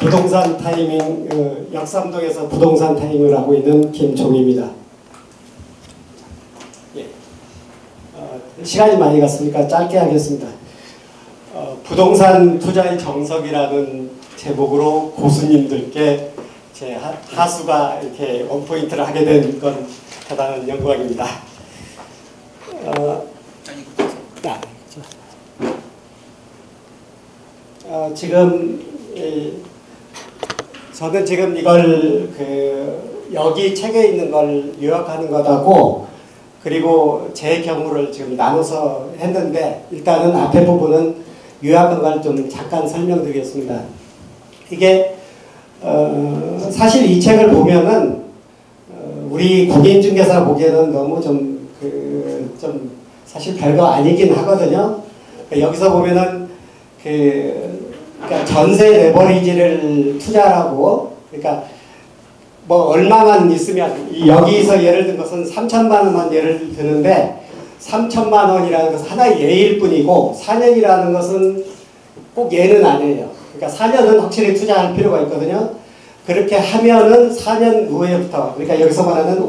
부동산 타이밍, 역삼동에서 부동산 타이밍을 하고 있는 김종입니다. 예. 시간이 많이 갔으니까 짧게 하겠습니다. 부동산 투자의 정석이라는 제목으로 고수님들께 제 하수가 이렇게 원포인트를 하게 된 건 대단한 영광입니다. 지금 저는 지금 이걸 여기 책에 있는 걸 요약하는 것하고 그리고 제 경우를 지금 나눠서 했는데 일단은 앞에 부분은 요약한 걸 좀 잠깐 설명드리겠습니다. 이게 사실 이 책을 보면은 우리 공인중개사 보기에는 너무 좀 사실 별거 아니긴 하거든요. 여기서 보면은 그러니까 전세 레버리지를 투자하고 그러니까 뭐 얼마만 있으면 여기서 예를 든 것은 3천만 원만 예를 드는데 3천만 원이라는 것은 하나의 예일 뿐이고 4년이라는 것은 꼭 예는 아니에요. 그러니까 4년은 확실히 투자할 필요가 있거든요. 그렇게 하면은 4년 후에부터 그러니까 여기서 말하는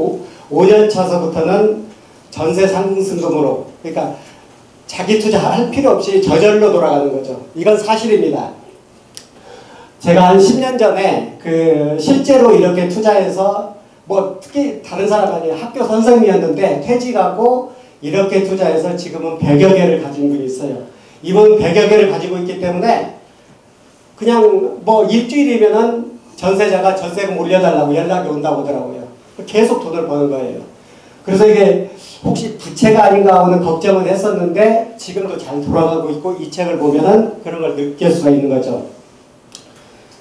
5년 차서부터는 전세 상승금으로 그러니까 자기 투자할 필요 없이 저절로 돌아가는 거죠. 이건 사실입니다. 제가 한 10년 전에 실제로 이렇게 투자해서 뭐 특히 다른 사람 아니에요. 학교 선생님이었는데 퇴직하고 이렇게 투자해서 지금은 100여 개를 가진 분이 있어요. 이분 100여 개를 가지고 있기 때문에 그냥 뭐 일주일이면은 전세자가 전세금 올려달라고 연락이 온다고 하더라고요. 계속 돈을 버는 거예요. 그래서 이게 혹시 부채가 아닌가 하는 걱정을 했었는데 지금도 잘 돌아가고 있고 이 책을 보면은 그런 걸 느낄 수가 있는 거죠.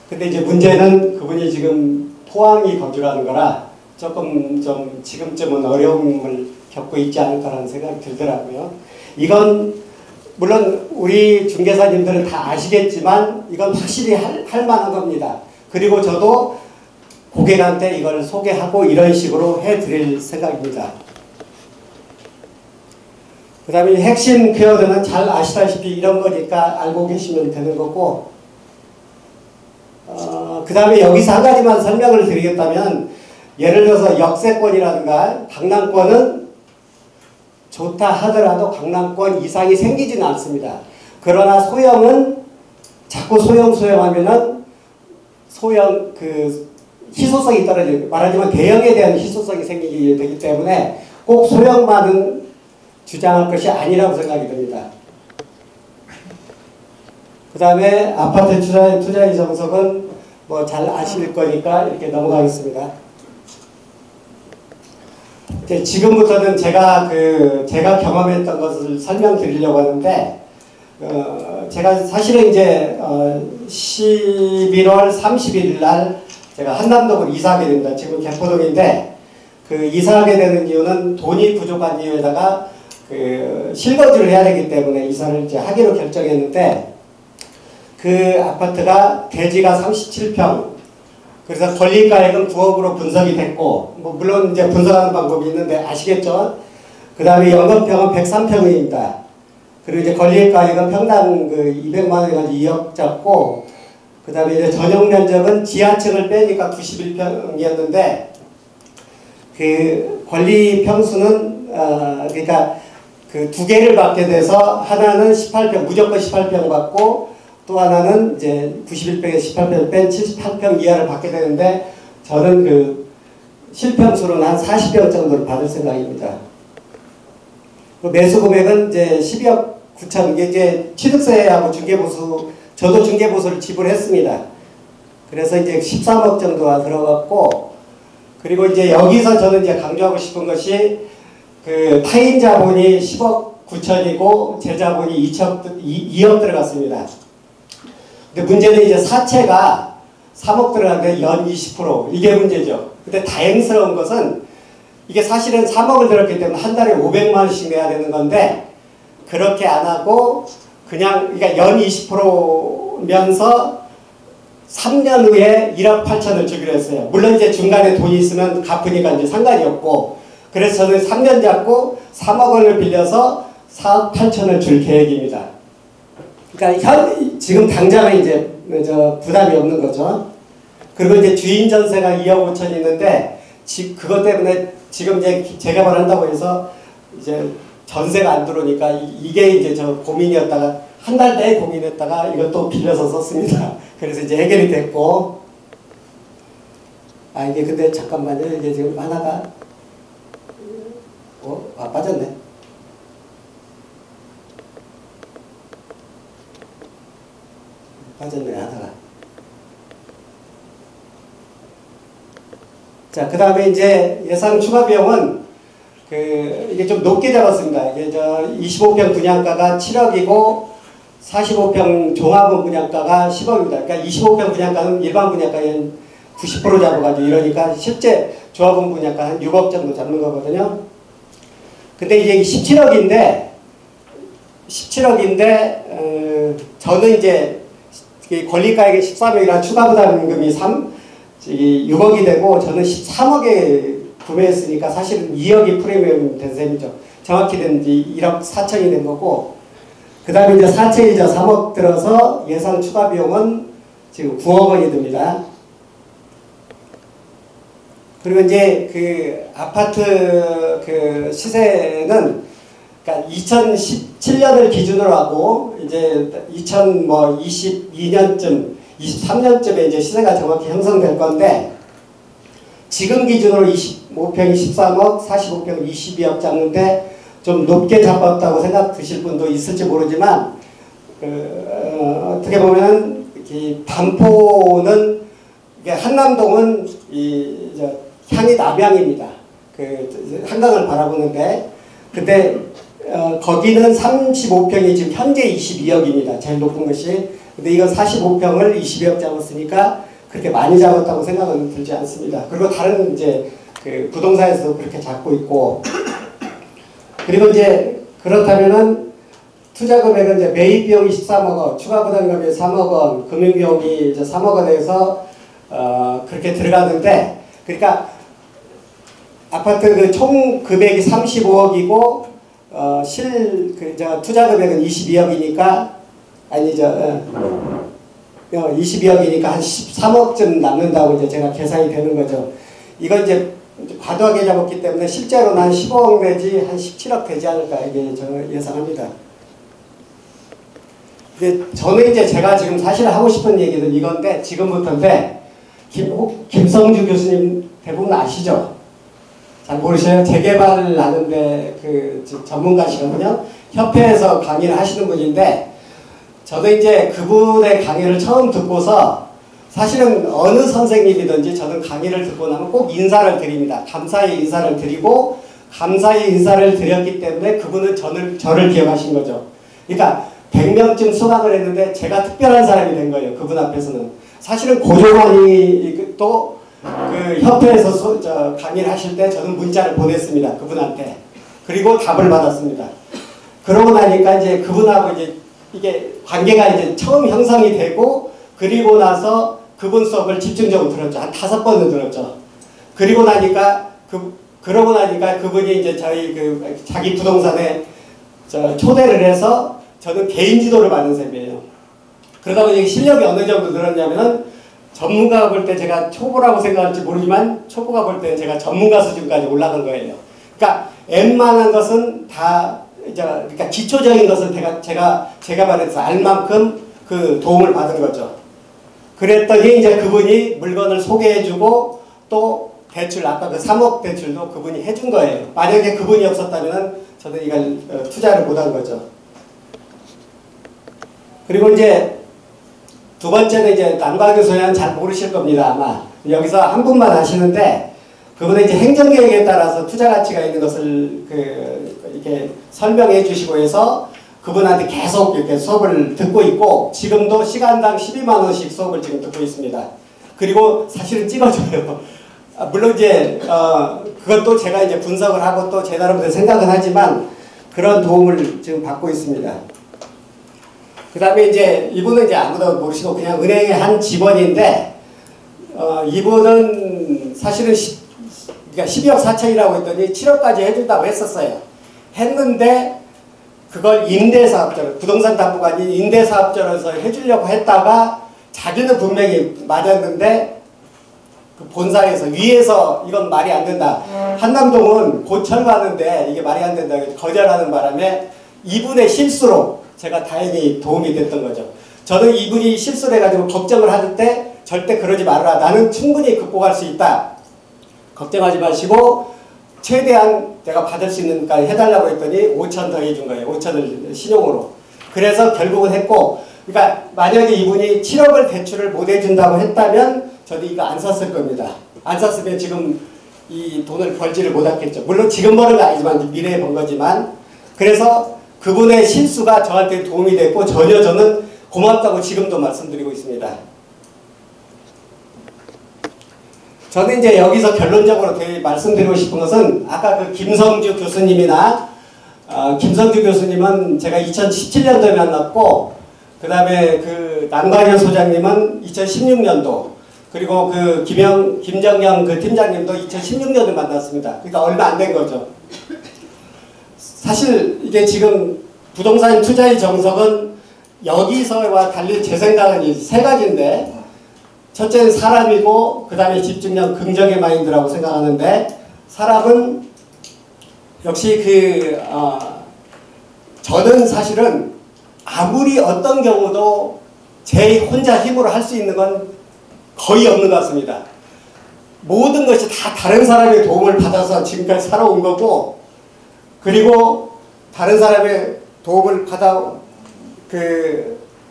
근데 이제 문제는 그분이 지금 포항이 거주하는 거라 조금 좀 지금쯤은 어려움을 겪고 있지 않을까라는 생각이 들더라고요. 이건 물론 우리 중개사님들은 다 아시겠지만 이건 확실히 할 만한 겁니다. 그리고 저도 고객한테 이걸 소개하고 이런 식으로 해드릴 생각입니다. 그 다음에 핵심 키워드는 잘 아시다시피 이런 거니까 알고 계시면 되는 거고 그 다음에 여기서 한 가지만 설명을 드리겠다면 예를 들어서 역세권이라든가 강남권은 좋다 하더라도 강남권 이상이 생기지는 않습니다. 그러나 소형은 자꾸 소형하면은 소형 희소성이 떨어지고 말하자면 대형에 대한 희소성이 생기게 되기 때문에 꼭 소형만은 주장할 것이 아니라고 생각이 듭니다. 그 다음에 아파트 투자의 정석은 뭐 잘 아실 거니까 이렇게 넘어가겠습니다. 지금부터는 제가 경험했던 것을 설명드리려고 하는데 제가 사실은 이제 11월 30일 날 제가 한남동으로 이사하게 됩니다. 지금 개포동인데 이사하게 되는 이유는 돈이 부족한 이유에다가 실거주를 해야 되기 때문에 이사를 이제 하기로 결정했는데 그 아파트가 대지가 37평 그래서 권리가액은 9억으로 분석이 됐고 뭐 물론 이제 분석하는 방법이 있는데 아시겠죠? 그 다음에 연건평은 103평입니다. 그리고 이제 권리가액은 평당 200만 원에 가지고 2억 잡고 그 다음에 이제 전용 면적은 지하층을 빼니까 91평이었는데 권리 평수는 그러니까 두 개를 받게 돼서 하나는 18평 무조건 18평 받고 또 하나는 이제 91평에서 18평 뺀 78평 이하를 받게 되는데 저는 실평수로는 한 40평 정도를 받을 생각입니다. 매수 금액은 이제 12억 9천 이게 이제 취득세하고 중개보수 저도 중개보수를 지불했습니다. 그래서 이제 13억 정도가 들어갔고 그리고 이제 여기서 저는 이제 강조하고 싶은 것이 타인 자본이 10억 9천이고 제 자본이 2억 들어갔습니다. 근데 문제는 이제 사채가 3억 들어갔는데 연 20% 이게 문제죠. 근데 다행스러운 것은 이게 사실은 3억을 들었기 때문에 한 달에 500만 원씩 내야 되는 건데 그렇게 안 하고 그냥 그러니까 연 20%면서 3년 후에 1억 8천을 주기로 했어요. 물론 이제 중간에 돈이 있으면 갚으니까 이제 상관이 없고 그래서 저는 3년 잡고 3억 원을 빌려서 4억 8천을 줄 계획입니다. 그러니까 지금 당장은 이제 부담이 없는 거죠. 그리고 이제 주인 전세가 2억 5천 있는데 그것 때문에 지금 이제 재개발한다고 해서 이제 전세가 안 들어오니까 이게 이제 저 고민이었다가 한 달 내에 고민했다가 이것도 빌려서 썼습니다. 그래서 이제 해결이 됐고, 이게 근데 잠깐만요. 이게 지금 하나가 빠졌네. 빠졌네 하나가. 자, 그 다음에 이제 예상 추가 비용은 이게 좀 높게 잡았습니다. 이게 25평 분양가가 7억이고 45평 종합원 분양가가 10억입니다. 그러니까 25평 분양가는 일반 분양가의 90% 잡아가지고 이러니까 실제 조합원 분양가 한 6억 정도 잡는 거거든요. 근데 이제 17억인데 저는 이제 권리가액의 13억이라 추가 부담금이 6억이 되고 저는 13억에 구매했으니까 사실은 2억이 프리미엄 된 셈이죠. 정확히는 1억 4천이 된 거고, 그 다음에 이제 4천이자 3억 들어서 예상 추가 비용은 지금 9억 원이 듭니다. 그리고 이제 그 아파트 그 시세는 그러니까 2017년을 기준으로 하고 이제 2022년쯤 23년쯤에 이제 시세가 정확히 형성될 건데, 지금 기준으로 25평이 13억, 45평 22억 잡는데 좀 높게 잡았다고 생각 드실 분도 있을지 모르지만, 어떻게 보면 반포는 한남동은 향이 남향입니다. 한강을 바라보는데, 근데 거기는 35평이 지금 현재 22억입니다. 제일 높은 것이. 근데 이건 45평을 22억 잡았으니까 그렇게 많이 잡았다고 생각은 들지 않습니다. 그리고 다른 이제 부동산에서도 그렇게 잡고 있고, 그리고 이제 그렇다면은 투자 금액은 이제 매입 비용이 13억 원, 추가 부담금이 3억 원, 금융 비용이 이제 3억 원에서 그렇게 들어가는데, 그러니까 아파트 총 금액이 35억이고 투자 금액은 22억이니까 22억이니까 한 13억쯤 남는다고 이제 제가 계산이 되는 거죠. 이건 이제 과도하게 잡았기 때문에 실제로는 한 15억 내지 한 17억 되지 않을까 이게 저는 예상합니다. 근데 저는 이제 제가 지금 사실 하고 싶은 얘기는 이건데, 지금부터인데, 김성주 교수님 대부분 아시죠? 잘 모르셔요? 재개발을 하는데 전문가시거든요. 협회에서 강의를 하시는 분인데, 저도 이제 그분의 강의를 처음 듣고서 사실은 어느 선생님이든지 저는 강의를 듣고 나면 꼭 인사를 드립니다. 감사의 인사를 드리고, 감사의 인사를 드렸기 때문에 그분은 저를 기억하신 거죠. 그러니까 100명쯤 수강을 했는데 제가 특별한 사람이 된 거예요. 그분 앞에서는. 사실은 고조관이 또 그 협회에서 강의를 하실 때 저는 문자를 보냈습니다. 그분한테. 그리고 답을 받았습니다. 그러고 나니까 이제 그분하고 이제 이게 관계가 이제 처음 형성이 되고, 그리고 나서 그분 수업을 집중적으로 들었죠. 한 5번을 들었죠. 그러고 나니까 그분이 이제 저희 자기 부동산에 초대를 해서 저는 개인 지도를 받는 셈이에요. 그러다 보니 실력이 어느 정도 늘었냐면은, 전문가가 볼 때 제가 초보라고 생각할지 모르지만 초보가 볼 때 제가 전문가 수준까지 올라간 거예요. 그러니까 웬만한 것은 다 그러니까 기초적인 것은 제가 말해서 알 만큼 그 도움을 받은 거죠. 그랬더니 이제 그분이 물건을 소개해주고 또 대출, 아까 그 3억 대출도 그분이 해준 거예요. 만약에 그분이 없었다면 저는 이걸 투자를 못한 거죠. 그리고 이제 두 번째는 이제 남과 교수는 잘 모르실 겁니다. 아마 여기서 한 분만 아시는데, 그분은 이제 행정계획에 따라서 투자 가치가 있는 것을 이렇게 설명해 주시고 해서 그분한테 계속 이렇게 수업을 듣고 있고, 지금도 시간당 12만 원씩 수업을 지금 듣고 있습니다. 그리고 사실은 찍어줘요. 물론 이제 그것도 제가 이제 분석을 하고 또 제 나름대로 생각은 하지만 그런 도움을 지금 받고 있습니다. 그 다음에 이제 이분은 이제 아무도 모르시고 그냥 은행의 한 직원인데, 이분은 사실은 그러니까 12억 4천이라고 했더니 7억까지 해준다고 했었어요. 했는데 그걸 임대사업자로, 부동산 담보가 아닌 임대사업자로서 해주려고 했다가 자기는 분명히 맞았는데 그 본사에서 위에서 이건 말이 안 된다. 한남동은 곧 철거하는데 이게 말이 안 된다. 거절하는 바람에 이분의 실수로 제가 다행히 도움이 됐던 거죠. 저는 이분이 실수를 해가지고 걱정을 할 때 절대 그러지 말아라. 나는 충분히 극복할 수 있다. 걱정하지 마시고 최대한 내가 받을 수 있는 것까지 해달라고 했더니 5천 더 해준 거예요. 5천을 신용으로. 그래서 결국은 했고, 그러니까 만약에 이분이 7억을 대출을 못 해준다고 했다면 저도 이거 안 샀을 겁니다. 안 샀으면 지금 이 돈을 벌지를 못했겠죠. 물론 지금 버는 건 아니지만 미래에 번 거지만, 그래서 그분의 실수가 저한테 도움이 됐고 전혀 저는 고맙다고 지금도 말씀드리고 있습니다. 저는 이제 여기서 결론적으로 말씀드리고 싶은 것은 아까 그 김성주 교수님이나 김성주 교수님은 제가 2017년도에 만났고, 그 다음에 그 남관현 소장님은 2016년도, 그리고 그 김정영 그 팀장님도 2016년도에 만났습니다. 그러니까 얼마 안 된 거죠. 사실 이게 지금 부동산 투자의 정석은 여기서와 달리 제 생각은 이 세 가지인데, 첫째는 사람이고 그 다음에 집중력, 긍정의 마인드라고 생각하는데, 사람은 역시 저는 사실은 아무리 어떤 경우도 제 혼자 힘으로 할 수 있는 건 거의 없는 것 같습니다. 모든 것이 다 다른 사람의 도움을 받아서 지금까지 살아온 거고, 그리고 다른 사람의 도움을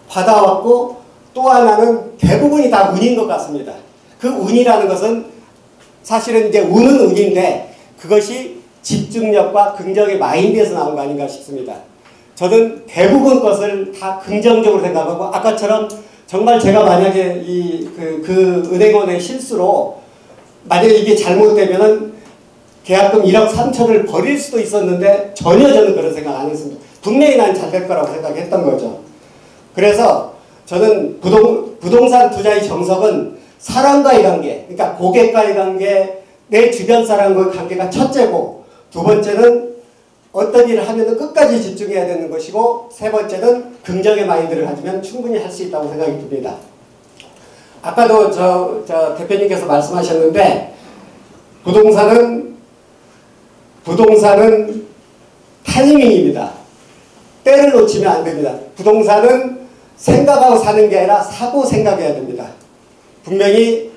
받아왔고, 또 하나는 대부분이 다 운인 것 같습니다. 그 운이라는 것은 사실은 이제 운은 운인데 그것이 집중력과 긍정의 마인드에서 나온 거 아닌가 싶습니다. 저는 대부분 것을 다 긍정적으로 생각하고, 아까처럼 정말 제가 만약에 그 은행원의 실수로 만약에 이게 잘못되면은 계약금 1억 3천을 버릴 수도 있었는데 전혀 저는 그런 생각 안 했습니다. 분명히 난 잘 될 거라고 생각했던 거죠. 그래서 저는 부동산 투자의 정석은 사람과의 관계, 그러니까 고객과의 관계, 내 주변 사람과의 관계가 첫째고, 두 번째는 어떤 일을 하면 끝까지 집중해야 되는 것이고, 세 번째는 긍정의 마인드를 가지면 충분히 할 수 있다고 생각이 듭니다. 아까도 저 대표님께서 말씀하셨는데, 부동산은 타이밍입니다. 때를 놓치면 안 됩니다. 부동산은 생각하고 사는 게 아니라 사고 생각해야 됩니다. 분명히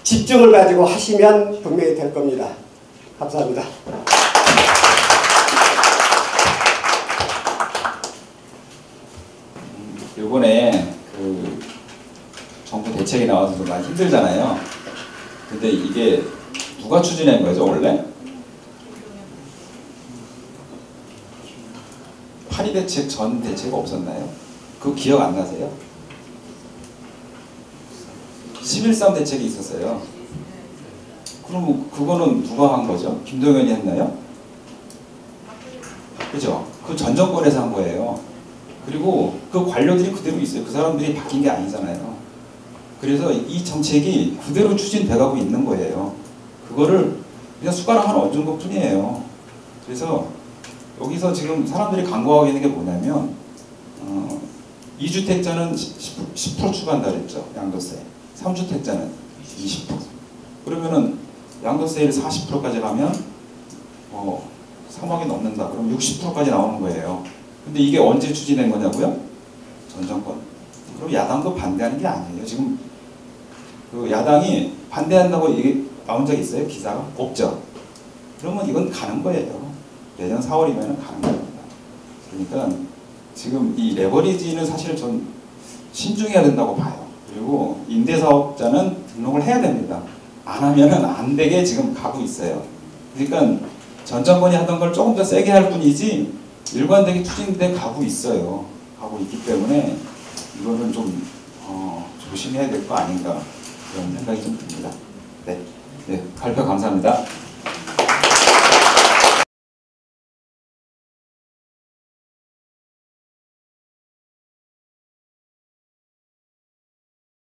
집중을 가지고 하시면 분명히 될 겁니다. 감사합니다. 이번에 그 정부 대책이 나와서 좀 많이 힘들잖아요. 근데 이게 누가 추진한 거죠, 원래? 파리 대책 전 대책 없었나요? 그거 기억 안 나세요? 11.3 대책이 있었어요. 그럼 그거는 누가 한 거죠? 김동연이 했나요? 그죠? 그 전 정권에서 한 거예요. 그리고 그 관료들이 그대로 있어요. 그 사람들이 바뀐 게 아니잖아요. 그래서 이 정책이 그대로 추진돼가고 있는 거예요. 그거를 그냥 숟가락 하나 얹은 것 뿐이에요. 그래서 여기서 지금 사람들이 간과하고 있는 게 뭐냐면 2주택자는 10% 추가한다 그랬죠. 양도세. 3주택자는 20%. 그러면은 양도세를 40%까지 가면 3억이 넘는다. 그럼 60%까지 나오는 거예요. 근데 이게 언제 추진된 거냐고요? 전 정권. 그럼 야당도 반대하는 게 아니에요. 지금 그 야당이 반대한다고 이게 나온 적 있어요? 기사가? 없죠. 그러면 이건 가는 거예요. 내년 4월이면 가는 겁니다. 그러니까 지금 이 레버리지는 사실 전 신중해야 된다고 봐요. 그리고 임대사업자는 등록을 해야 됩니다. 안 하면은 안 되게 지금 가고 있어요. 그러니까 전 정권이 하던 걸 조금 더 세게 할 뿐이지 일관되게 추진돼 가고 있어요. 가고 있기 때문에 이거는 좀 조심해야 될 거 아닌가 그런 생각이 좀 듭니다. 네, 발표 감사합니다.